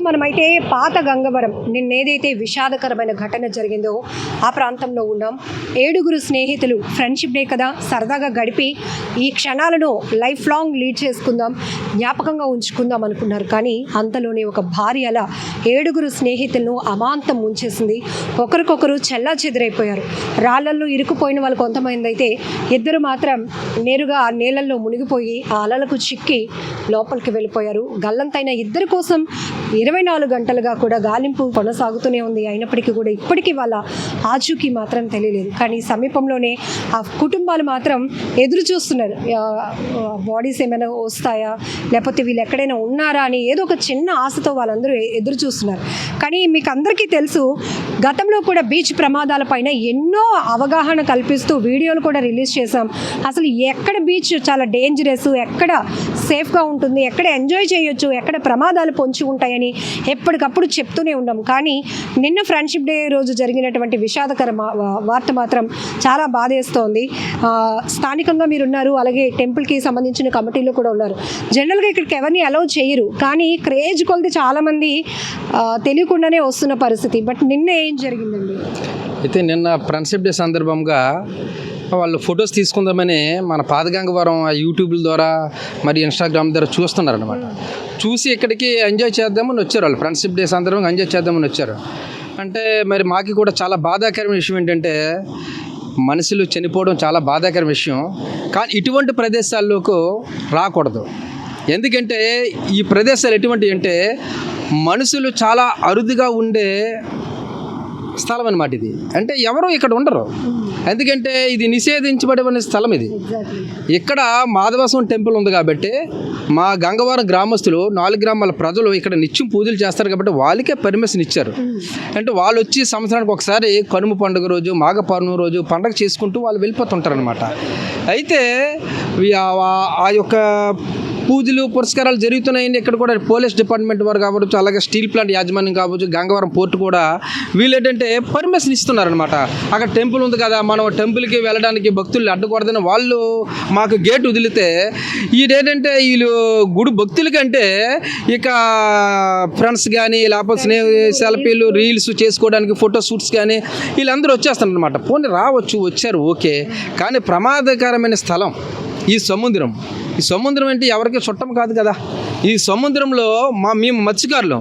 మనమైతే పాత గంగవరం నిన్నేదైతే విషాదకరమైన ఘటన జరిగిందో ఆ ప్రాంతంలో ఉన్నాం. 7 స్నేహితులు ఫ్రెండ్షిప్ డే కదా, సరదాగా గడిపి ఈ క్షణాలను లైఫ్ లాంగ్ లీడ్ చేసుకుందాం, జ్ఞాపకంగా ఉంచుకుందాం అనుకున్నారు. కానీ అంతలోనే ఒక భార్య అలా 7 స్నేహితులను అమాంతం ముంచేసింది. ఒకరికొకరు చెల్లా చెదిరైపోయారు. రాళ్లల్లో ఇరుక్కుపోయిన వాళ్ళు కొంతమంది అయితే, 2 మాత్రం నేరుగా ఆ నీళ్ళల్లో మునిగిపోయి ఆ అలలకు చిక్కి లోపలికి వెళ్ళిపోయారు. గల్లంతైన 2 కోసం 24 గంటలుగా కూడా గాలింపు కొనసాగుతూనే ఉంది. అయినప్పటికీ కూడా ఇప్పటికీ వాళ్ళ ఆచూకీ మాత్రం తెలియలేదు. కానీ సమీపంలోనే ఆ కుటుంబాలు మాత్రం ఎదురు చూస్తున్నారు, బాడీస్ ఏమైనా వస్తాయా, లేకపోతే వీళ్ళు ఎక్కడైనా ఉన్నారా అని ఏదో ఒక చిన్న ఆశతో వాళ్ళందరూ ఎదురు చూస్తున్నారు. కానీ మీకు అందరికీ తెలుసు, గతంలో కూడా బీచ్ ప్రమాదాలపైన ఎన్నో అవగాహన కల్పిస్తూ వీడియోలు కూడా రిలీజ్ చేశాం. అసలు ఎక్కడ బీచ్ చాలా డేంజరస్, ఎక్కడ సేఫ్గా ఉంటుంది, ఎక్కడ ఎంజాయ్ చేయొచ్చు, ఎక్కడ ప్రమాదాలు పొంచి ఉంటాయని ఎప్పటికప్పుడు చెప్తూనే ఉన్నాం. కానీ నిన్న ఫ్రెండ్షిప్ డే రోజు జరిగినటువంటి విషాదకర వార్త మాత్రం చాలా బాధేస్తోంది. స్థానికంగా మీరున్నారు, అలాగే టెంపుల్కి సంబంధించిన కమిటీలో కూడా ఉన్నారు. జనరల్గా ఇక్కడికి ఎవరిని అలౌ చేయరు, కానీ క్రేజ్ కొలిది చాలామంది తెలియకుండానే వస్తున్న పరిస్థితి. బట్ నిన్న ఏం జరిగిందండి? అయితే నిన్న ఫ్రెండ్షిప్ డే సందర్భంగా వాళ్ళు ఫొటోస్ తీసుకుందామని మన పాదగంగవరం యూట్యూబ్ల ద్వారా మరి ఇన్స్టాగ్రామ్ ద్వారా చూస్తున్నారనమాట. చూసి ఇక్కడికి ఎంజాయ్ చేద్దామని వచ్చారు. వాళ్ళు ఫ్రెండ్షిప్ డే సందర్భంగా ఎంజాయ్ చేద్దామని వచ్చారు. అంటే మరి మాకు కూడా చాలా బాధాకరమైన విషయం ఏంటంటే, మనుషులు చనిపోవడం చాలా బాధాకరమైన విషయం. కానీ ఇటువంటి ప్రదేశాల్లోకి రాకూడదు. ఎందుకంటే ఈ ప్రదేశాలు ఎటువంటివి అంటే మనుషులు చాలా అరుదుగా ఉండే స్థలం అన్నమాట ఇది. అంటే ఎవరు ఇక్కడ ఉండరు, ఎందుకంటే ఇది నిషేధించబడిన స్థలం. ఇది ఇక్కడ మాధవస్వామి టెంపుల్ ఉంది కాబట్టి మా గంగవరం గ్రామస్తులు 4 గ్రామాల ప్రజలు ఇక్కడ నిత్యం పూజలు చేస్తారు కాబట్టి వాళ్ళకే పర్మిషన్ ఇచ్చారు. అంటే వాళ్ళు వచ్చి సంవత్సరానికి ఒకసారి కనుమ పండుగ రోజు, మాఘ పౌర్ణమి రోజు పండుగ చేసుకుంటూ వాళ్ళు వెళ్ళిపోతుంటారు అనమాట. అయితే ఆ యొక్క పూజలు పురస్కారాలు జరుగుతున్నాయండి. ఇక్కడ కూడా పోలీస్ డిపార్ట్మెంట్ వారు కావచ్చు, అలాగే స్టీల్ ప్లాంట్ యాజమాన్యం కావచ్చు, గంగవరం పోర్టు కూడా వీళ్ళు ఏంటంటే పర్మిషన్ ఇస్తున్నారనమాట. అక్కడ టెంపుల్ ఉంది కదా, మనం టెంపుల్కి వెళ్ళడానికి భక్తులు అడ్డుకూడదని వాళ్ళు మాకు గేట్ వదిలితే, ఏంటంటే వీళ్ళు గుడి భక్తుల కంటే ఇక ఫ్రెండ్స్ కానీ లేకపోతే సెల్ఫీలు రీల్స్ చేసుకోవడానికి ఫోటో షూట్స్ కానీ వీళ్ళందరూ వచ్చేస్తారనమాట. పోనీ రావచ్చు, వచ్చారు, ఓకే. కానీ ప్రమాదకరమైన స్థలం ఈ సముద్రం. ఈ సముద్రం అంటే ఎవరికి చుట్టం కాదు కదా. ఈ సముద్రంలో మేము మత్స్యకారులు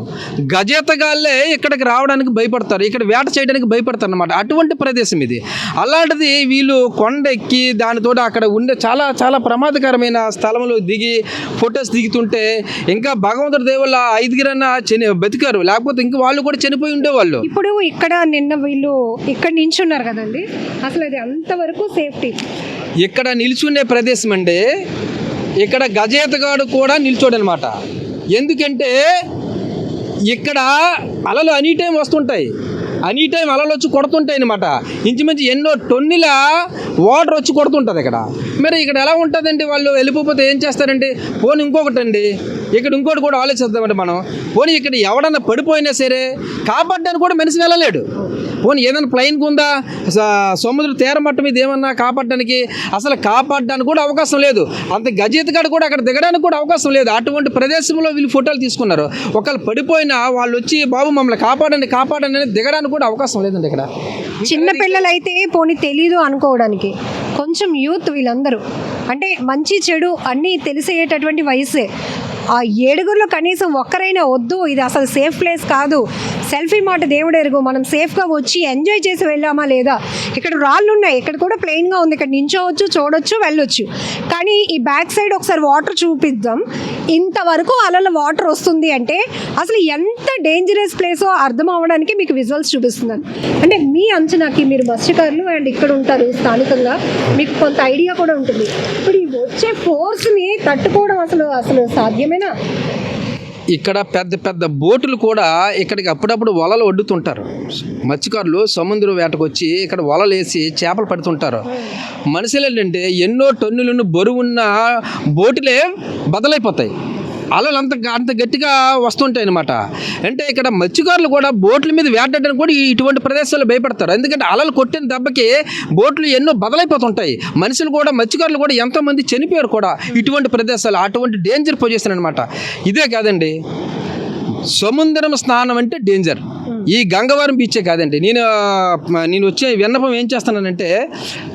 గజేతగాళ్ళే ఇక్కడికి రావడానికి భయపడతారు, ఇక్కడ వేట చేయడానికి భయపడతారు అన్నమాట. అటువంటి ప్రదేశం ఇది. అలాంటిది వీళ్ళు కొండ ఎక్కి దానితో అక్కడ ఉండే చాలా చాలా ప్రమాదకరమైన స్థలంలో దిగి ఫొటోస్ దిగుతుంటే ఇంకా భగవంతుడి దేవుళ్ళ 5 బతికారు, లేకపోతే ఇంకా వాళ్ళు కూడా చనిపోయి ఉండేవాళ్ళు. ఇప్పుడు ఇక్కడ నిన్న వీళ్ళు ఇక్కడ నిల్చున్నారు కదండి, అసలు అది అంతవరకు సేఫ్టీ? ఇక్కడ నిల్చునే ప్రదేశం అండి. ఇక్కడ గజేతగాడు కూడా నిల్చోడనమాట. ఎందుకంటే ఇక్కడ అలలు ఎనీ టైం వస్తుంటాయి, ఎనీ టైం అలలు వచ్చి కొడుతుంటాయి అనమాట. ఇంచుమించు ఎన్నో టన్నుల వాటర్ వచ్చి కొడుతుంటుంది ఇక్కడ. మరి ఇక్కడ ఎలా ఉంటుందండి? వాళ్ళు వెళ్ళిపోతే ఏం చేస్తారండి? పోనీ ఇంకొకటి అండి, ఇక్కడ ఇంకోటి కూడా ఆలోచిస్తామంటే మనం, పోనీ ఇక్కడ ఎవడన్నా పడిపోయినా సరే కాపాడడానికి కూడా మనిషి వెళ్ళలేడు. పోనీ ఏదైనా ప్లైన్కి ఉందా, సముద్ర తీర మట్టం మీద ఏమన్నా కాపాడడానికి అసలు కాపాడడానికి కూడా అవకాశం లేదు. అంత గజేతగాడు కూడా అక్కడ దిగడానికి కూడా అవకాశం లేదు. అటువంటి ప్రదేశంలో వీళ్ళు ఫోటోలు తీసుకున్నారు. ఒకళ్ళు పడిపోయినా వాళ్ళు వచ్చి బాబు మమ్మల్ని కాపాడండి కాపాడండి అని దిగడానికి కూడా అవకాశం లేదండి. ఇక్కడ చిన్న పిల్లలు అయితే పోనీ తెలీదు అనుకోవడానికి, కొంచెం యూత్ వీళ్ళందరూ అంటే మంచి చెడు అన్నీ తెలిసేటటువంటి వయసే. ఆ 7 కనీసం ఒక్కరైనా వద్దు, ఇది అసలు సేఫ్ ప్లేస్ కాదు, సెల్ఫీ మాట దేవుడు ఎరుగు, మనం సేఫ్గా వచ్చి ఎంజాయ్ చేసి వెళ్ళామా లేదా, ఇక్కడ రాళ్ళు ఉన్నాయి, ఇక్కడ కూడా ప్లెయిన్గా ఉంది, ఇక్కడ నించోవచ్చు, చూడొచ్చు, వెళ్ళొచ్చు. కానీ ఈ బ్యాక్ సైడ్ ఒకసారి వాటర్ చూపిద్దాం. ఇంతవరకు అలల వాటర్ వస్తుంది అంటే అసలు ఎంత డేంజరస్ ప్లేసో అర్థం అవ్వడానికి మీకు విజువల్స్ చూపిస్తున్నాను. అంటే మీ అంచనాకి, మీరు మత్స్యకారులు అండ్ ఇక్కడ ఉంటారు స్థానికంగా, మీకు కొంత ఐడియా కూడా ఉంటుంది. ఇప్పుడు ఈ వచ్చే ఫోర్స్ని తట్టుకోవడం అసలు సాధ్యమేనా? ఇక్కడ పెద్ద పెద్ద బోటులు కూడా ఇక్కడికి అప్పుడప్పుడు వలలు వడ్డుతుంటారు. మత్స్యకారులు సముద్రం వేటకు వచ్చి ఇక్కడ వలలు వేసి చేపలు పడుతుంటారు. మనుషులు ఏంటంటే ఎన్నో టన్నులను బరువున్న బోటులే బదలైపోతాయి. అలలు అంత గట్టిగా వస్తుంటాయి అన్నమాట. అంటే ఇక్కడ మత్స్యకారులు కూడా బోట్ల మీద వేటాడడానికి కూడా ఇటువంటి ప్రదేశాల్లో భయపడతారు. ఎందుకంటే అలలు కొట్టిన దెబ్బకి బోట్లు ఎన్నో బదలైపోతుంటాయి. మనుషులు కూడా మత్స్యకారులు కూడా ఎంతోమంది చనిపోయారు కూడా ఇటువంటి ప్రదేశాలు. అటువంటి డేంజర్ పొజిషన్ అనమాట. ఇదే కాదండి, సముద్రం స్నానం అంటే డేంజర్. ఈ గంగవరం బీచే కాదండి. నేను వచ్చే విన్నపం ఏం చేస్తున్నానంటే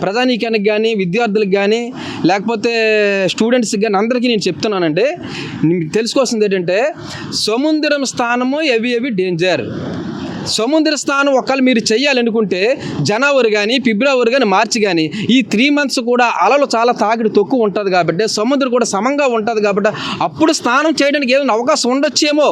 ప్రజానీకానికి కానీ విద్యార్థులకు కానీ లేకపోతే స్టూడెంట్స్కి కానీ అందరికీ నేను చెప్తున్నానంటే తెలుసుకోవాల్సింది ఏంటంటే సముద్రం స్నానము ఎవి డేంజర్. సముద్ర స్నానం ఒకవేళ మీరు చేయాలనుకుంటే జనవరి కానీ ఫిబ్రవరి కానీ మార్చి కానీ ఈ 3 months కూడా అలలు చాలా తాకిడి తక్కువ ఉంటుంది కాబట్టి సముద్రం కూడా సమంగా ఉంటుంది కాబట్టి అప్పుడు స్నానం చేయడానికి ఏదైనా అవకాశం ఉండొచ్చేమో.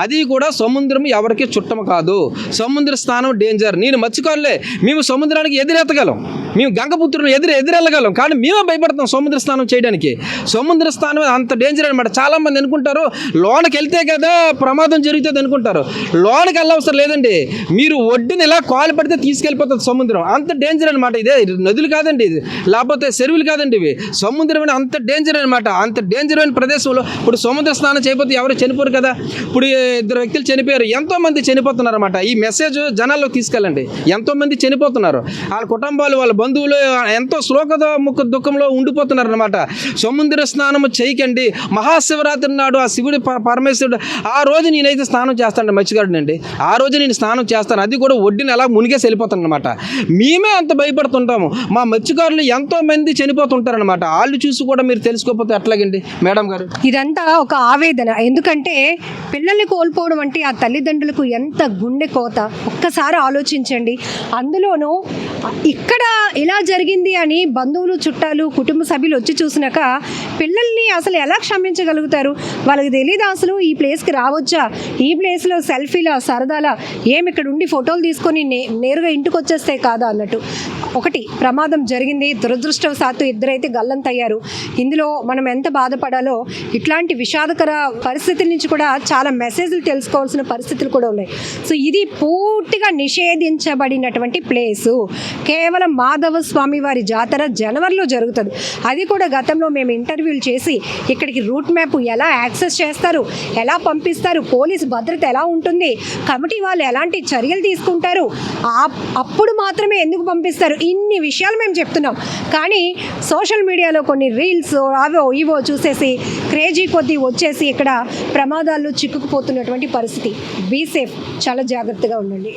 అది కూడా సముద్రం ఎవరికి చుట్టం కాదు. సముద్ర స్నానం డేంజర్. నేను మత్స్యకారులే, మేము సముద్రానికి ఎదురెత్తగలం, మేము గంగపుత్రులను ఎదురెళ్ళగలం, కానీ మేమే భయపడతాం సముద్ర స్నానం చేయడానికి. సముద్ర స్నానం అంత డేంజర్ అనమాట. చాలామంది అనుకుంటారు లోనకి వెళ్తే కదా ప్రమాదం జరుగుతుంది అనుకుంటారు. లోనకి వెళ్ళవసరం లేదండి, మీరు ఒడ్డుని ఇలా కాలు పడితే తీసుకెళ్ళిపోతుంది సముద్రం. అంత డేంజర్ అనమాట. ఇదే నదులు కాదండి, ఇది లేకపోతే చెరువులు కాదండి, ఇవి సముద్రం అని అంత డేంజర్ అనమాట. అంత డేంజర్ అయిన ప్రదేశంలో ఇప్పుడు సముద్ర స్నానం చేయకపోతే ఎవరు చనిపోరు కదా. ఇప్పుడు 2 వ్యక్తులు చనిపోయారు, ఎంతోమంది చనిపోతున్నారు అనమాట. ఈ మెసేజ్ జనాల్లో తీసుకెళ్ళండి. ఎంతోమంది చనిపోతున్నారు, వాళ్ళ కుటుంబాలు వాళ్ళ బంధువులు ఎంతో దుఃఖంలో ఉండిపోతున్నారు అనమాట. సముద్ర స్నానం చేయకండి. మహాశివరాత్రి నాడు ఆ శివుడు పరమేశ్వరుడు ఆ రోజు నేనైతే స్నానం చేస్తాను, మత్స్యకారుడండి. ఆ రోజు నేను స్నానం చేస్తాను, అది కూడా ఒడ్డుని అలా మునిగేసి వెళ్ళిపోతాను అనమాట. మేమే అంత భయపడుతుంటాము. మా మత్స్యకారులు ఎంతో మంది చనిపోతుంటారనమాట. వాళ్ళు చూసి కూడా మీరు తెలుసుకోకపోతే ఎట్లాగండి మేడం గారు? ఇదంతా ఒక ఆవేదన. ఎందుకంటే పిల్లల్ని కోల్పోవడం అంటే ఆ తల్లిదండ్రులకు ఎంత గుండె కోత. ఒక్కసారి ఆలోచించండి. అందులోనూ ఇక్కడ ఇలా జరిగింది అని బంధువులు చుట్టాలు కుటుంబ సభ్యులు వచ్చి చూసినాక పిల్లల్ని అసలు ఎలా క్షమించగలుగుతారు? వాళ్ళకి తెలియదు అసలు ఈ ప్లేస్కి రావచ్చా, ఈ ప్లేస్లో సెల్ఫీలా సరదాలా, ఏమి ఇక్కడ ఉండి ఫోటోలు తీసుకొని నేరుగా ఇంటికి వచ్చేస్తే కాదా అన్నట్టు. ఒకటి ప్రమాదం జరిగింది, దురదృష్టవశాత్తు 2 అయితే గల్లంతయ్యారు. ఇందులో మనం ఎంత బాధపడాలో ఇట్లాంటి విషాదకర పరిస్థితుల నుంచి కూడా చాలా మెసేజ్లు తెలుసుకోవాల్సిన పరిస్థితులు కూడా ఉన్నాయి. సో ఇది పూర్తిగా నిషేధించబడినటువంటి ప్లేసు. కేవలం మాధవ స్వామి వారి జాతర జనవరిలో జరుగుతుంది. అది కూడా గతంలో మేము ఇంటర్వ్యూలు చేసి ఇక్కడికి రూట్ మ్యాప్ ఎలా యాక్సెస్ చేస్తారు, ఎలా పంపిస్తారు, పోలీసు భద్రత ఎలా ఉంటుంది, కమిటీ వాళ్ళు ఎలాంటి చర్యలు తీసుకుంటారు, అప్పుడు మాత్రమే ఎందుకు పంపిస్తారు, ఇన్ని విషయాలు మేము చెప్తున్నాం. కానీ సోషల్ మీడియాలో కొన్ని రీల్స్ అవో ఇవో చూసేసి క్రేజీ కొద్దీ వచ్చేసి ఇక్కడ ప్రమాదాల్లో చిక్కుకుపోతున్నటువంటి పరిస్థితి. బీ సేఫ్, చాలా జాగ్రత్తగా ఉండండి.